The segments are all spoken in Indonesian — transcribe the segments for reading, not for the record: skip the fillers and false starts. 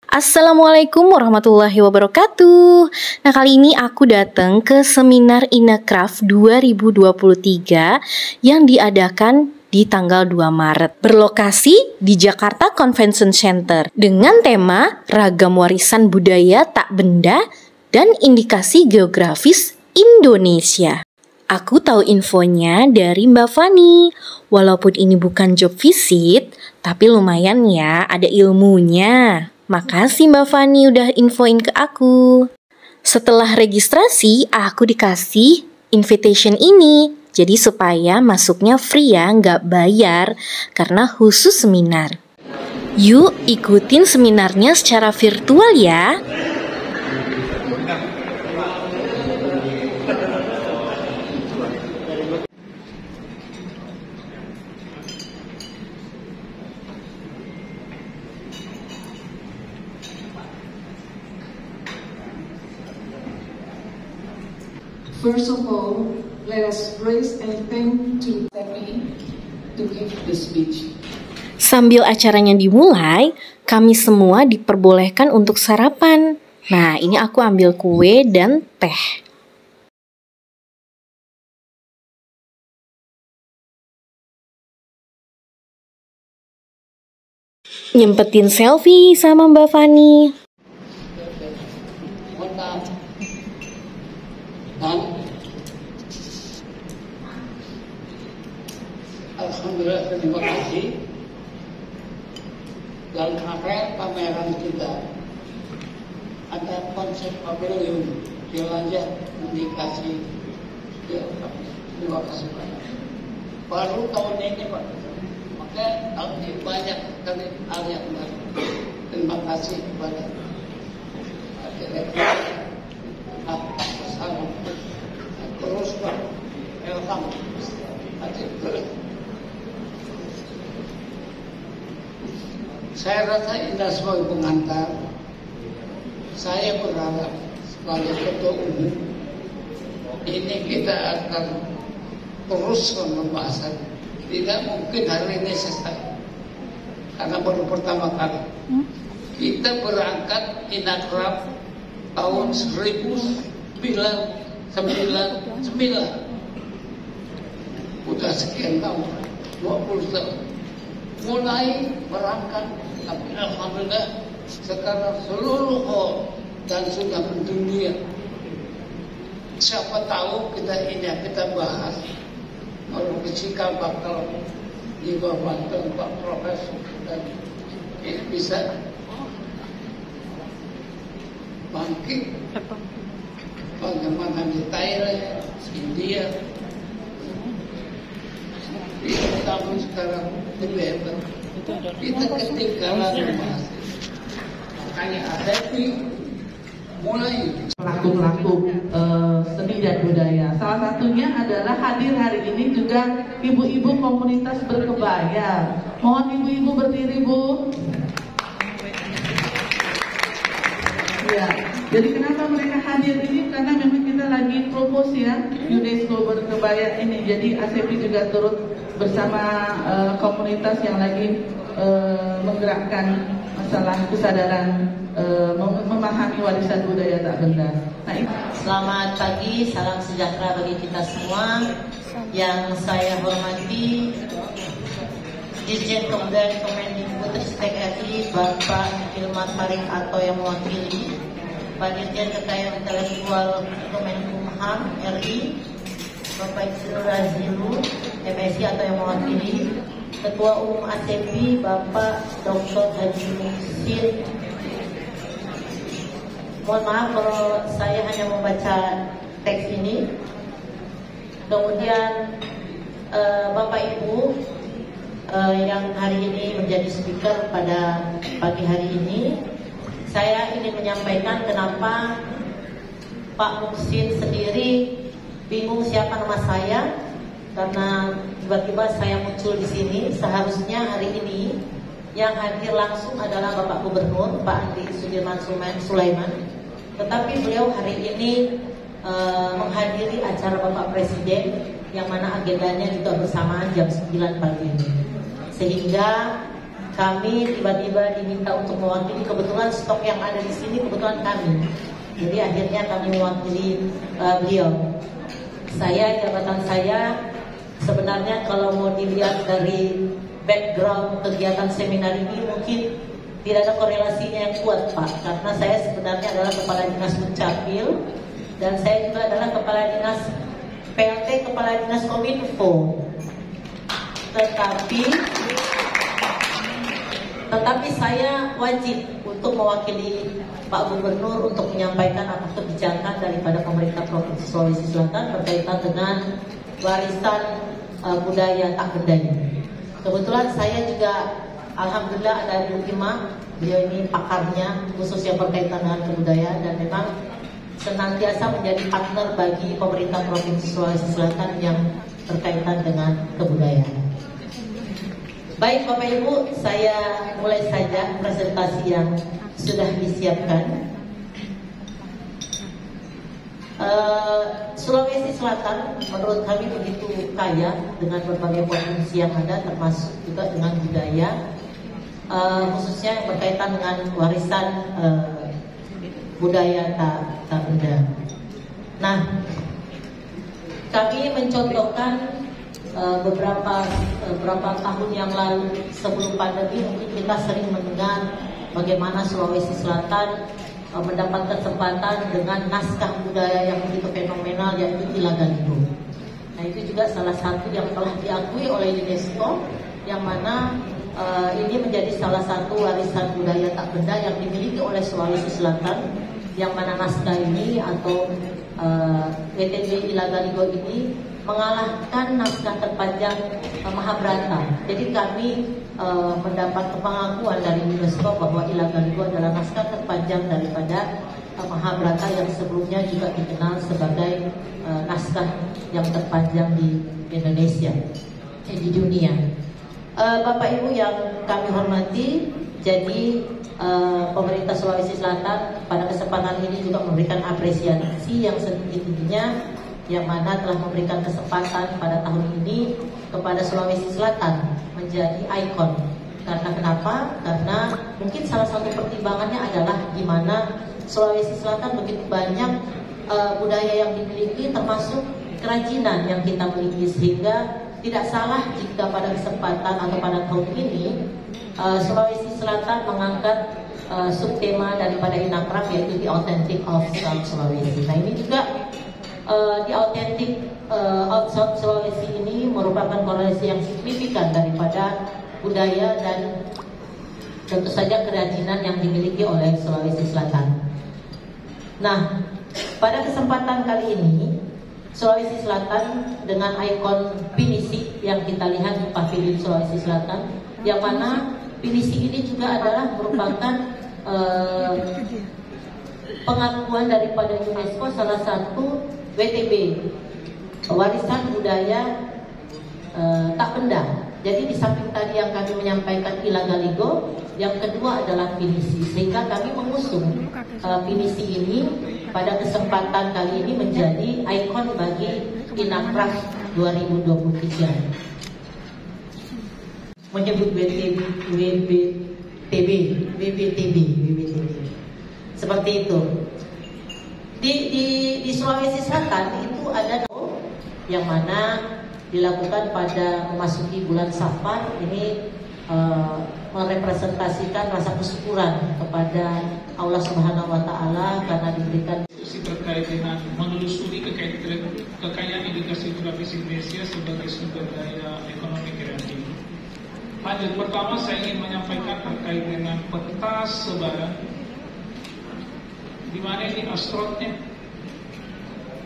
Assalamualaikum warahmatullahi wabarakatuh. Nah, kali ini aku datang ke seminar Inacraft 2023 yang diadakan di tanggal 2 Maret. Berlokasi di Jakarta Convention Center dengan tema Ragam Warisan Budaya Tak Benda dan Indikasi Geografis Indonesia. Aku tahu infonya dari Mbak Fani. Walaupun ini bukan job visit, tapi lumayan ya, ada ilmunya. Makasih Mbak Fani udah infoin ke aku. Setelah registrasi, aku dikasih invitation ini. Jadi supaya masuknya free ya, nggak bayar, karena khusus seminar. Yuk ikutin seminarnya secara virtual ya. First of all, let us praise and thank to Stephanie to give the speech. Sambil acaranya dimulai, kami semua diperbolehkan untuk sarapan. Nah, ini aku ambil kue dan teh. Nyempetin selfie sama Mbak Fani. Alhamdulillah, terima kasih. Dalam rangka pameran kita ada konsep pavilion jelajah indikasi geografis. Terima kasih banyak. Baru tahun ini Pak, maka tahun ini banyak kali hal yang baru. Terima kasih kepada direktur atas pesan terus Pak Elham. Saya rasa indah sebagai pengantar. Saya berharap sebagai ketua umum ini kita akan teruskan pembahasan. Tidak mungkin hari ini selesai karena baru pertama kali. Kita berangkat Inacraft tahun 1999. Udah sekian tahun, 20 tahun. Mulai berangkat, tapi alhamdulillah sekarang seluruh dan sudah mendunia. Siapa tahu kita bahas kalau cikal bakal dibantu Pak Profesor dan ini bisa bangkit bagaimana di Thailand, India. Kamu sekarang lebih hebat. Kita ketinggalan masih. Makanya ada mulai pelaku-pelaku seni dan budaya. Salah satunya adalah hadir hari ini juga ibu-ibu komunitas berkebaya. Mohon ibu-ibu berdiri, Bu. Ya, jadi kenapa mereka hadir ini? Karena memang kita lagi propose ya UNESCO berkebaya ini. Jadi ACP juga turut bersama komunitas yang lagi menggerakkan masalah kesadaran memahami warisan budaya tak benda. Nah, selamat pagi, salam sejahtera bagi kita semua. Yang saya hormati Dirjen Kebudayaan Kemendikbudristek RI Bapak Hilman Farid atau yang mewakili, Pak Dirjen Kekayaan Intelektual Kemenkumham RI Bapak Yusril Razilu MSI atau yang mewakili, Ketua Umum ACP Bapak Dr. Haji Muhsin. Mohon maaf kalau saya hanya membaca teks ini. Kemudian Bapak Ibu yang hari ini menjadi speaker pada pagi hari ini, saya ingin menyampaikan kenapa Pak Muhsin sendiri bingung siapa nama saya, karena tiba-tiba saya muncul di sini. Seharusnya hari ini yang hadir langsung adalah Bapak Gubernur Pak Andi Sudirman Sulaiman, tetapi beliau hari ini menghadiri acara Bapak Presiden yang mana agendanya juga bersamaan jam 9 pagi ini. Sehingga kami tiba-tiba diminta untuk mewakili, kebetulan stok yang ada di sini kebetulan kami. Jadi akhirnya kami mewakili beliau. Jabatan saya sebenarnya kalau mau dilihat dari background kegiatan seminar ini mungkin tidak ada korelasinya yang kuat, Pak, karena saya sebenarnya adalah Kepala Dinas Dukcapil dan saya juga adalah Kepala Dinas PLT Kepala Dinas Kominfo. Tetapi saya wajib untuk mewakili Pak Gubernur untuk menyampaikan apa kebijakan daripada pemerintah Provinsi Sulawesi Selatan berkaitan dengan warisan budaya tak benda ini. Kebetulan saya juga alhamdulillah ada Ibu Ima, beliau ini pakarnya khusus yang berkaitan dengan kebudayaan dan memang senantiasa menjadi partner bagi pemerintah Provinsi Sulawesi Selatan yang berkaitan dengan kebudayaan. Baik Bapak Ibu, saya mulai saja presentasi yang sudah disiapkan. Sulawesi Selatan menurut kami begitu kaya dengan berbagai potensi yang ada, termasuk juga dengan budaya, khususnya yang berkaitan dengan warisan budaya tak benda. Nah, kami mencontohkan beberapa tahun yang lalu sebelum pandemi, mungkin kita sering mendengar bagaimana Sulawesi Selatan mendapat kesempatan dengan naskah budaya yang begitu fenomenal, yaitu Ilagaligo. Nah, itu juga salah satu yang telah diakui oleh UNESCO, yang mana ini menjadi salah satu warisan budaya tak benda yang dimiliki oleh Sulawesi Selatan, yang mana naskah ini atau WTB Ilagaligo ini mengalahkan naskah terpanjang Mahabharata. Jadi kami mendapat pengakuan dari UNESCO bahwa Ilagaligo adalah naskah terpanjang daripada Mahabharata yang sebelumnya juga dikenal sebagai naskah yang terpanjang di Indonesia, di dunia. Bapak Ibu yang kami hormati, jadi pemerintah Sulawesi Selatan pada kesempatan ini juga memberikan apresiasi yang setinggi-tingginya, yang mana telah memberikan kesempatan pada tahun ini kepada Sulawesi Selatan menjadi ikon. Karena kenapa? Karena mungkin salah satu pertimbangannya adalah di mana Sulawesi Selatan begitu banyak budaya yang dimiliki, termasuk kerajinan yang kita miliki, sehingga tidak salah jika pada kesempatan atau pada tahun ini Sulawesi Selatan mengangkat subtema daripada Inacraft, yaitu The Authentic of South Sulawesi. Nah, ini juga di Authentic of South Sulawesi ini merupakan korelasi yang signifikan daripada budaya dan tentu saja kerajinan yang dimiliki oleh Sulawesi Selatan. Nah, pada kesempatan kali ini Sulawesi Selatan dengan ikon pinisi yang kita lihat di Pavilion Sulawesi Selatan, yang mana pinisi ini juga adalah merupakan pengakuan daripada UNESCO salah satu WTB, warisan budaya tak benda. Jadi di samping tadi yang kami menyampaikan Ilagaligo, yang kedua adalah pinisi, sehingga kami mengusung pinisi ini pada kesempatan kali ini menjadi ikon bagi Inacraft 2023. Menyebut WBTB seperti itu. Di Sulawesi Selatan itu ada yang mana dilakukan pada memasuki bulan Safar ini, merepresentasikan rasa kesyukuran kepada Allah Subhanahu wa Ta'ala karena diberikan terkait dengan menelusuri kekayaan indikasi geografis Indonesia sebagai sumber daya ekonomi kreatif. Lanjut, pertama saya ingin menyampaikan terkait dengan peta sebaran. Di mana ini astrotnya?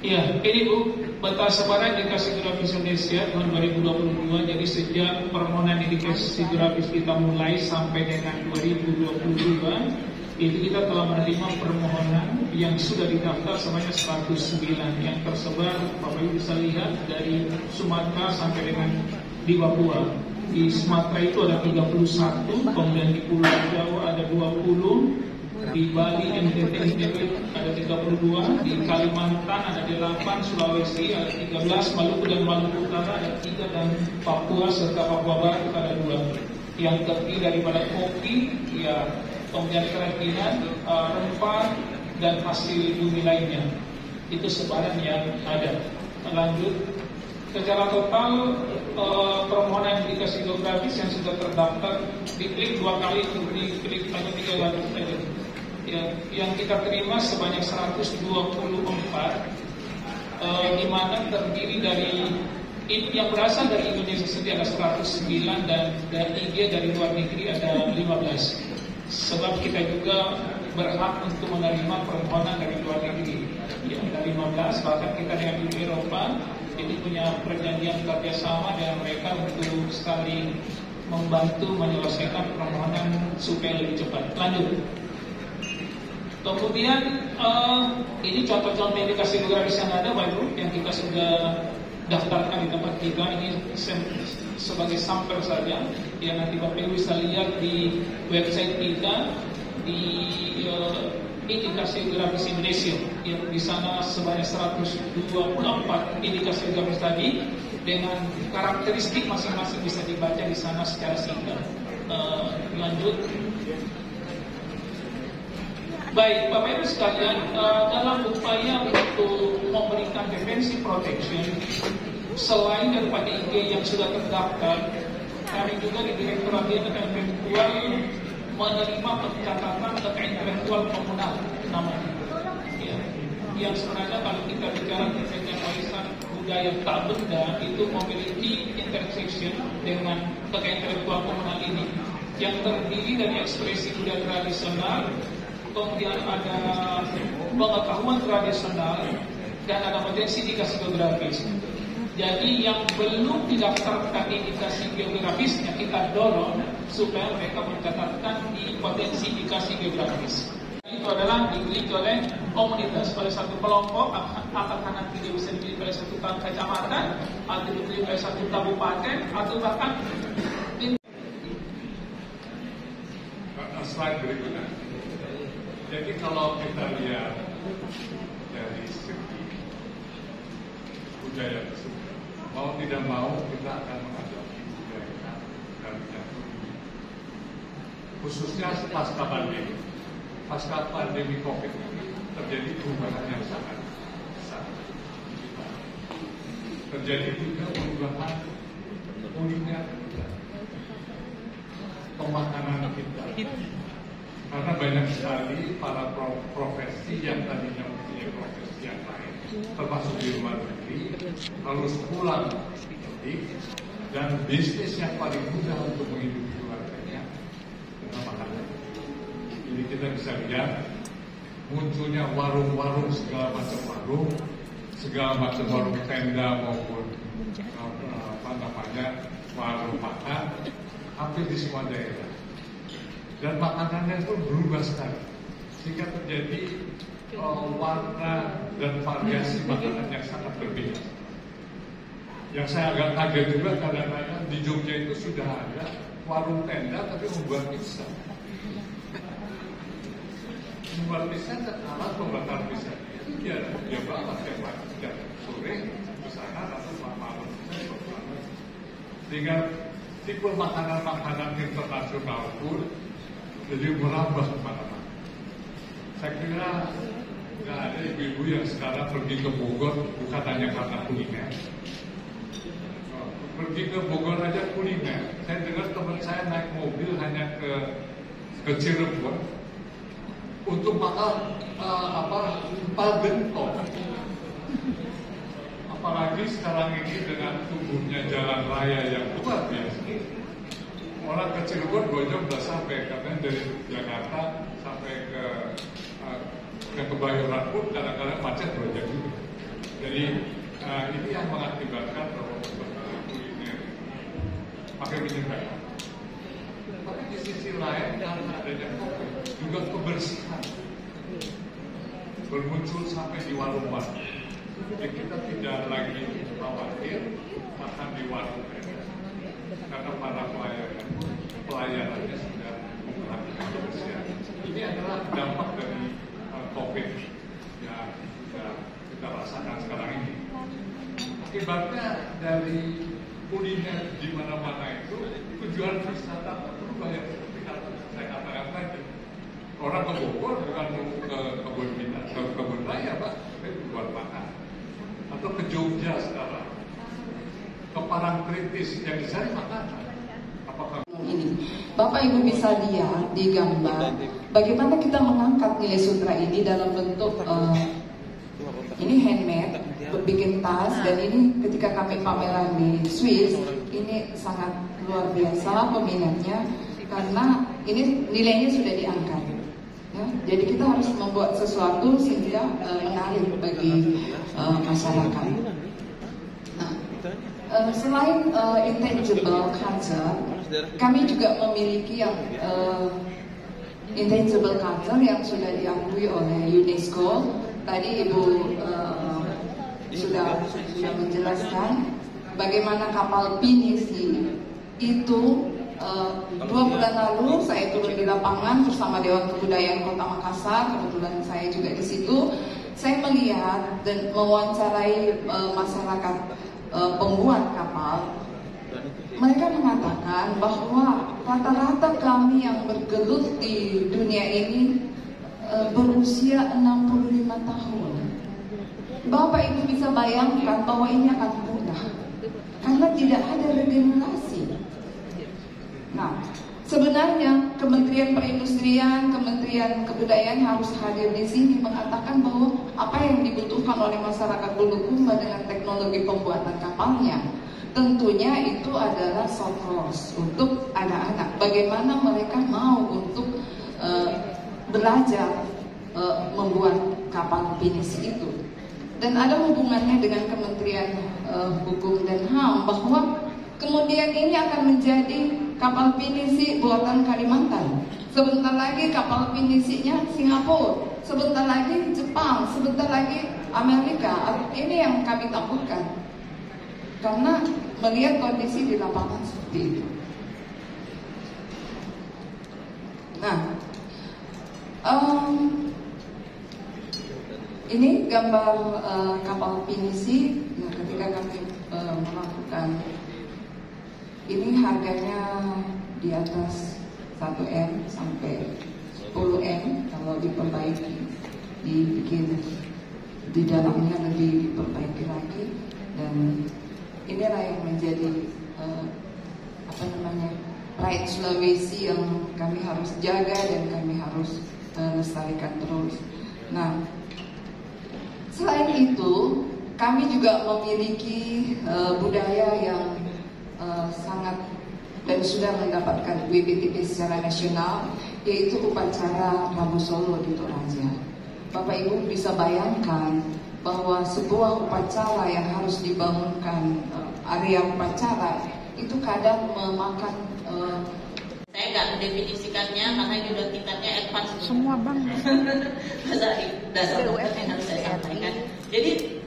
Ya, ini Bu, peta sebaran indikasi geografis Indonesia tahun 2022. Jadi sejak permohonan indikasi geografis kita mulai sampai dengan 2022, itu kita telah menerima permohonan yang sudah didaftar sebanyak 109 yang tersebar, Bapak Ibu bisa lihat dari Sumatera sampai dengan di Papua. Di Sumatera itu ada 31, kemudian di Pulau Jawa ada 20, di Bali, NTT, ada 32, di Kalimantan ada 8, Sulawesi ada 13, Maluku dan Maluku Utara ada 3, dan Papua serta Papua Barat ada 2. yang terdiri daripada kopi, ya, kemudian kerajinan, rempah, dan hasil bumi lainnya. Itu sebaran yang ada. Lanjut, secara total permohonan indikasi geografis yang sudah terdaftar diklik 2 kali untuk diklik hanya 3 lanjut saja. Ya, yang kita terima sebanyak 124, di mana terdiri dari yang berasal dari Indonesia sendiri ada 109 dan dari dari luar negeri ada 15. Sebab kita juga berhak untuk menerima permohonan dari luar negeri. Ya, ada 15, bahkan kita dengan Uni Eropa ini punya perjanjian kerjasama dengan mereka untuk saling membantu menyelesaikan permohonan supaya lebih cepat. Lanjut. Kemudian ini contoh-contoh indikasi geografis yang ada, Bapak Ibu, yang kita sudah daftarkan di tempat kita. Ini sebagai sampel saja. Ya, nanti Bapak Ibu bisa lihat di website kita di indikasi geografis Indonesia. Yang di sana sebanyak 124 indikasi geografis tadi dengan karakteristik masing-masing bisa dibaca di sana secara singkat. Lanjut. Baik, Bapak Ibu sekalian, dalam upaya untuk memberikan defensive protection, selain daripada IG yang sudah terdaftar, kami juga di Direktorat Jenderal Intelektual menerima pencatatan kekayaan intelektual komunal namanya. Ya, yang sebenarnya kalau kita bicara tentang warisan budaya tak benda itu memiliki intersection dengan kekayaan intelektual komunal ini, yang terdiri dari ekspresi budaya tradisional, kemudian ada pengetahuan tradisional, dan ada potensi indikasi geografis. Jadi yang belum didaftarkan indikasi geografisnya kita dorong supaya mereka mencatatkan di potensi indikasi geografis. Itu adalah dimiliki oleh komunitas, oleh satu kelompok, apakah nanti dia bisa dimiliki oleh satu kecamatan, atau dimiliki oleh satu kabupaten, atau bahkan slide berikutnya. Jadi kalau kita lihat dari segi budaya tersebut, mau tidak mau kita akan menghadapi budaya dari yang khususnya pasca pandemi COVID ini terjadi perubahan yang sangat besar. Terjadi juga perubahan kuliner kita, pemakanan kita. Karena banyak sekali para profesi yang tadinya mempunyai profesi yang lain, termasuk di luar negeri, harus pulang mudik, dan bisnis yang paling mudah untuk menghidupi keluarganya dengan makanan. Jadi kita bisa lihat munculnya warung-warung, segala macam warung tenda maupun warung makan hampir di semua daerah. Dan makanannya itu berubah sekali, sehingga terjadi warna dan variasi makanan yang sangat berbeda. Yang saya agak kaget juga kadang-kadang di Jogja itu sudah ada warung tenda tapi membuat pizza. Membuat pizza dan alat pembakar pizza itu dia bawa tiap sore ke sana atau malam. Sehingga tipe makanan-makanan internasional pun jadi merambah kemana-mana. Saya kira nggak ada ibu-ibu yang sekarang pergi ke Bogor bukan hanya karena kuliner. Pergi ke Bogor aja kuliner. Saya dengar teman saya naik mobil hanya ke Cirebon untuk makan gentong. Apalagi sekarang ini dengan tumbuhnya jalan raya yang luar biasa. Orang ke Cirebon 2 jam sudah sampai, karena dari Jakarta sampai ke Kebayoran pun kadang-kadang macet 2 jam juga. Jadi ini yang mengakibatkan bahwa kuliner pakai minyak. Tapi di sisi lain karena adanya COVID juga kebersihan bermuncul sampai di warung-warung. Jadi kita tidak lagi khawatir makan di warung karena para pelayanannya sudah memperhatikan kebersihan. Ini adalah dampak dari COVID yang kita rasakan sekarang ini. Akibatnya dari kuliner di mana-mana itu tujuan wisata perlu banyak seperti saya katakan tadi. Orang ke Bogor bukan ke kebun raya, Pak, tapi buat makan. Atau ke Jogja sekarang, ke Parangtritis yang dicari makanan. Apakah ini Bapak Ibu bisa lihat di gambar bagaimana kita mengangkat nilai sutra ini dalam bentuk ini handmade, bikin tas, dan ini ketika kami pameran di Swiss ini sangat luar biasa peminatnya karena ini nilainya sudah diangkat. Ya, jadi kita harus membuat sesuatu sehingga menarik bagi masyarakat. Nah, selain intangible culture, kami juga memiliki yang intangible culture yang sudah diakui oleh UNESCO. Tadi Ibu sudah menjelaskan bagaimana kapal pinisi itu. 2 bulan lalu saya turun di lapangan bersama Dewan Kebudayaan Kota Makassar, kebetulan saya juga di situ. Saya melihat dan mewawancarai masyarakat pembuat kapal. Mereka mengatakan bahwa rata-rata kami yang bergelut di dunia ini berusia 65 tahun. Bapak Ibu bisa bayangkan bahwa ini akan punah karena tidak ada regenerasi. Nah, sebenarnya Kementerian Perindustrian, Kementerian Kebudayaan harus hadir di sini mengatakan bahwa apa yang dibutuhkan oleh masyarakat Bulukumba dengan teknologi pembuatan kapalnya, tentunya itu adalah soft loss untuk anak-anak. Bagaimana mereka mau untuk belajar membuat kapal pinisi itu. Dan ada hubungannya dengan Kementerian Hukum dan HAM bahwa kemudian ini akan menjadi kapal pinisi buatan Kalimantan. Sebentar lagi kapal pinisinya Singapura, sebentar lagi Jepang, sebentar lagi Amerika. Ini yang kami takutkan. Karena melihat kondisi di lapangan seperti itu. Nah, ini gambar kapal pinisi. Nah, ketika kami melakukan ini, harganya di atas 1M sampai 10M kalau diperbaiki, dibikin di dalamnya lebih diperbaiki lagi. Dan inilah yang menjadi pride Sulawesi yang kami harus jaga dan kami harus lestarikan terus. Nah, selain itu kami juga memiliki budaya yang sangat dan sudah mendapatkan WBTP secara nasional, yaitu upacara Rabu Solo di Toraja. Bapak Ibu bisa bayangkan bahwa sebuah upacara yang harus dibangunkan area upacara itu kadang memakan saya nggak mendefinisikannya karena ini udah tingkatnya advance semua bank dasar yang harus saya sampaikan. Jadi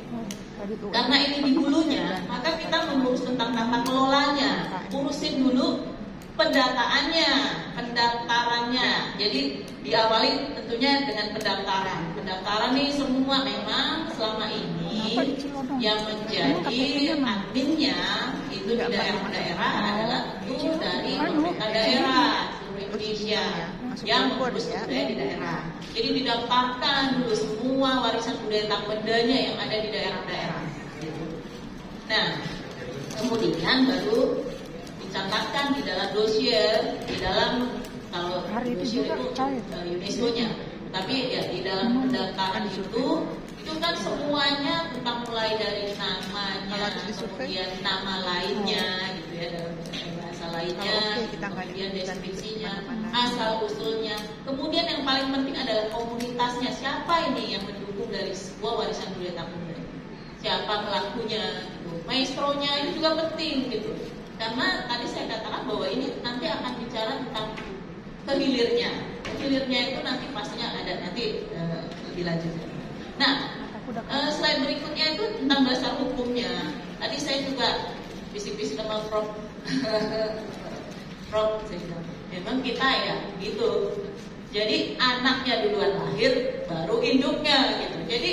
karena ini di hulunya, maka kita mengurus tentang tata kelolanya, urusin dulu pendataannya, pendaftarannya. Jadi diawali tentunya dengan pendaftaran. Pendaftaran ini semua memang selama ini yang menjadi adminnya itu di daerah-daerah adalah itu dari pemerintah daerah seluruh Indonesia yang mengurus budaya di daerah. Jadi didaftarkan dulu semua warisan budaya tak bendanya yang ada di daerah-daerah. Nah, kemudian baru dicatatkan di dalam dosier, di dalam kalau dosier itu UNESCO-nya, tapi ya di dalam pendaftaran itu kan semuanya tentang mulai dari namanya, kemudian nama lainnya, gitu ya, dalam bahasa lainnya, kemudian deskripsinya, asal usulnya, kemudian yang paling penting adalah komunitasnya, siapa ini yang mendukung dari sebuah warisan budaya tak benda, siapa pelakunya, gitu. Maestronya itu juga penting, gitu. Karena tadi saya katakan bahwa ini nanti akan bicara tentang kehilirnya itu nanti pastinya ada nanti lebih lanjut. Nah, slide berikutnya itu tentang dasar hukumnya. Tadi saya juga bisik-bisik sama Prof. Saya bilang, memang kita ya gitu. Jadi anaknya duluan lahir, baru induknya gitu. Jadi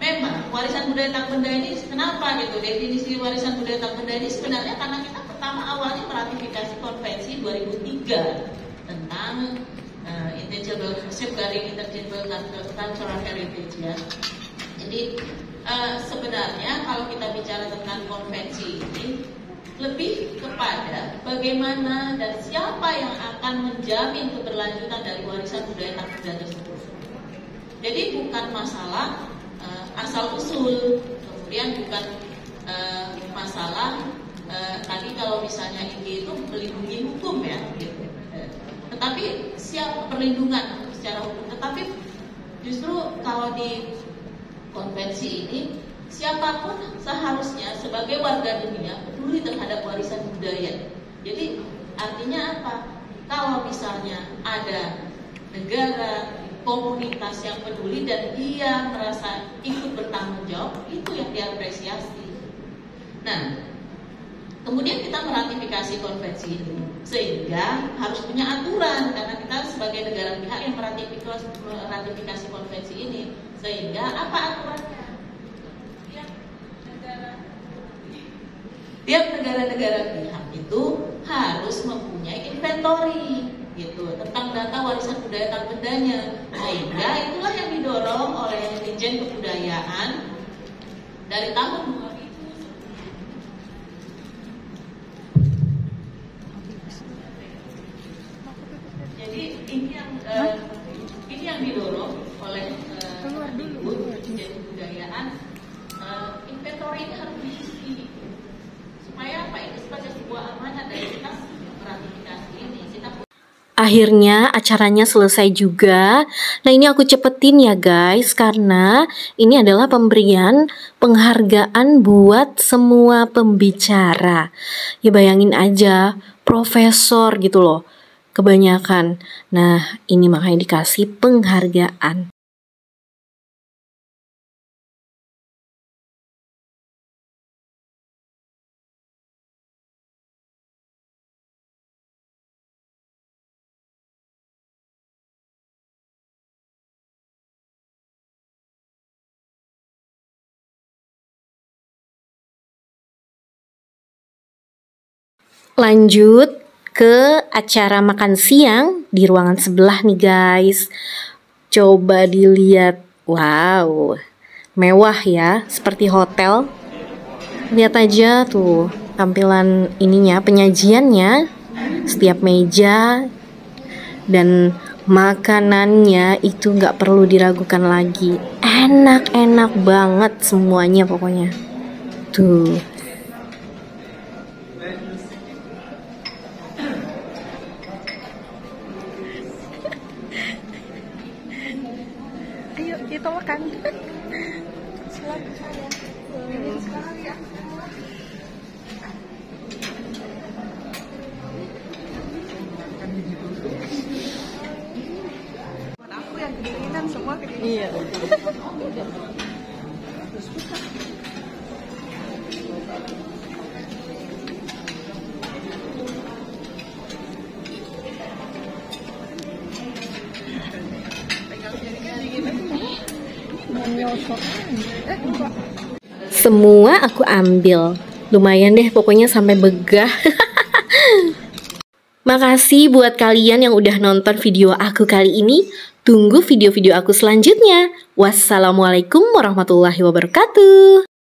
memang tema warisan budaya tak benda ini kenapa gitu, definisi warisan budaya tak benda ini sebenarnya karena kita pertama awalnya meratifikasi konvensi 2003 tentang intangible safeguarding intangible cultural heritage ya. Jadi sebenarnya kalau kita bicara tentang konvensi ini lebih kepada bagaimana dan siapa yang akan menjamin keberlanjutan dari warisan budaya tak benda tersebut. Jadi bukan masalah asal usul, kemudian bukan masalah tadi kalau misalnya ini itu melindungi hukum ya, gitu. Tetapi siapa perlindungan secara hukum. Tetapi justru kalau di konvensi ini siapapun seharusnya sebagai warga dunia peduli terhadap warisan budaya. Jadi artinya apa? Kalau misalnya ada negara, komunitas yang peduli dan dia merasa ikut bertanggung jawab, itu yang diapresiasi. Nah, kemudian kita meratifikasi konvensi ini, sehingga harus punya aturan karena kita sebagai negara pihak yang meratifikasi konvensi ini, sehingga apa aturannya? Tiap negara-negara pihak itu harus mempunyai inventory gitu tentang data warisan budaya tak bendanya, sehingga itulah yang didorong oleh Ditjen Kebudayaan dari tahun 2000. Jadi ini yang didorong oleh Ditjen Kebudayaan. Inventory ini harus diisi supaya apa, ini sebagai sebuah amanat dari kita meratifikasi ini. Akhirnya acaranya selesai juga. Nah, ini aku cepetin ya guys, karena ini adalah pemberian penghargaan buat semua pembicara. Ya bayangin aja, profesor gitu loh, kebanyakan. Nah, ini makanya dikasih penghargaan. Lanjut ke acara makan siang di ruangan sebelah nih guys. Coba dilihat. Wow, mewah ya, seperti hotel. Lihat aja tuh tampilan ininya, penyajiannya, setiap meja dan makanannya itu nggak perlu diragukan lagi. Enak-enak banget semuanya pokoknya. Tuh. Ayo kita makan. Selamat saya. Ini sekarang ya. Aku yang kedinginan semua kedinginan. Iya. Semua aku ambil. Lumayan deh pokoknya sampai begah. Makasih buat kalian yang udah nonton video aku kali ini. Tunggu video-video aku selanjutnya. Wassalamualaikum warahmatullahi wabarakatuh.